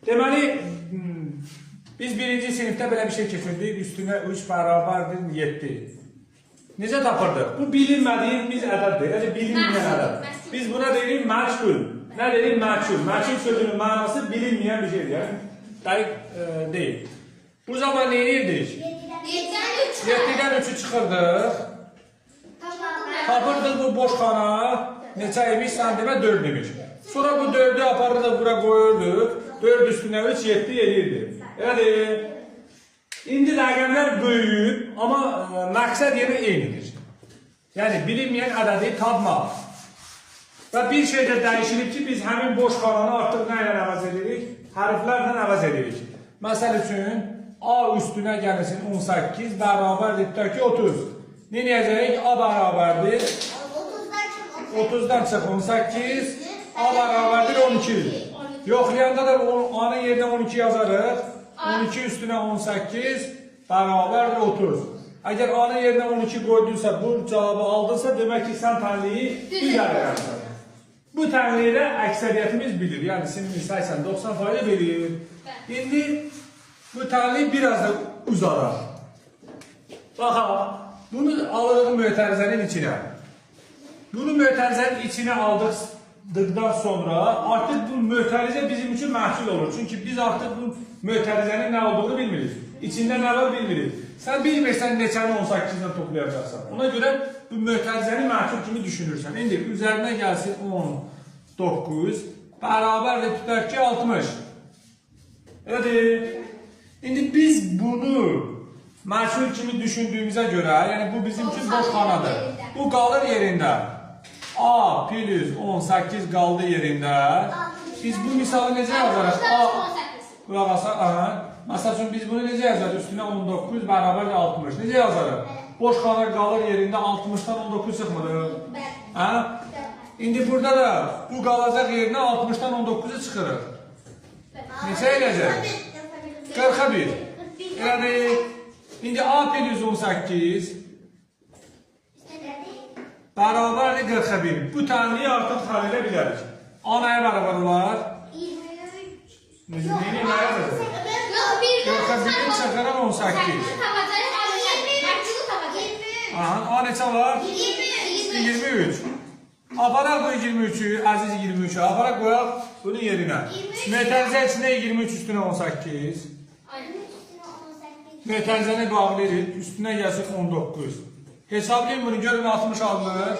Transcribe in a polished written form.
Deməli, biz birinci sinifdə belə bir şey keçirdik. Üstünə 3 bərabərdir 7. Necə tapırdıq? Bu bilinmədiyimiz ədəddir. Yəni bilinməyən ədəd. Biz buna deyirik məchul. Nə deyirik? Məchul. Məchul sözünün mənası bilinməyən bir şeydir. Yəni dəqiq deyil. Bu zaman nə edirdik? 7-dən 3'ü çıxırdıq. Tapırdıq bu boş xana. Neçə imiş? Sən demə 4 imiş. Sonra bu 4'ü aparırdıq bura qoyurduq. 4 üstünə 3, 7 edirdi. Elədir. İndi rəqəmlər böyüyüb, amma məqsəd yenə eynidir. Yəni bilinməyən ədədi tapmaq. Və bir şey də dəyişilib ki, biz həmin boş xananı artıq nə ilə əvəz edirik? Hərflərlə əvəz edirik. Məsəl üçün, A üstünə gəlsin 18 bərabərdir ki 30. Ne diyəcəyik? A bərabərdir 30'dan çıx 18, A bərabərdir 12. Yoxlayanda da A'nın yerinə 12 yazarıq. 12 üstünə 18 bərabərdir 30. Əgər A'nın yerinə 12 qoyduysa, bu cavabı aldınsa, demək ki, sən tənliyi düz əlaqəmsən. Bu tənliyi də əksəriyyətimiz bilir. Yəni, sinir 80-90% bilir. İndi bu tənliyi biraz da uzarar. Baxaq, bunu alırıq mötərizənin içinə. Bunu mötərizənin içinə aldıqdan sonra artıq bu mötərizə bizim üçün məhsul olur. Çünki biz artıq bu mötərizənin nə olduğunu bilmirik. İçində nə var bilmirik. Sən bilmirsən neçəni 18-dən toplayacaqsan. Ona görə bu mötərizəni məhsul kimi düşünürsən. İndi üzərinə gəlsin 19 bərabərdir tutaq ki 60. Elədir. İndi biz bunu məhsul kimi düşündüyümüzə görə, yəni bu bizim üçün boş xanadır. Bu qalır yerində. A plus 18 qaldı yerində. Biz bu misalı necə yazarıq? Qulaq asaq. Məsəl üçün biz bunu necə yazarıq? Üstünə 19 bərabərdir 60. Necə yazarıq? Boş xana qalır yerində 60-dan 19 çıxmırıq. İndi burada da bu qalacaq yerinə 60-dan 19'u çıxırıq. Neçə eləyəcək? 41. Yəni, indi A plus 18 bərabərdir 41. Bu tənliyi artıq həll edə bilərik. A nəyə bərabər olar? 23. Nəyə yazacaq? 41'in çıxırıq 18. A neçə var? 23. Aparaq bu 23'ü, əziz 23'ü. Aparaq qoyaq bunun yerinə. Mötərizə içində 23 üstünə 18. Mötərizəni bağlayırıq. Üstünə gəlsin 19. Hesablayın bunu, görün 60 alınır.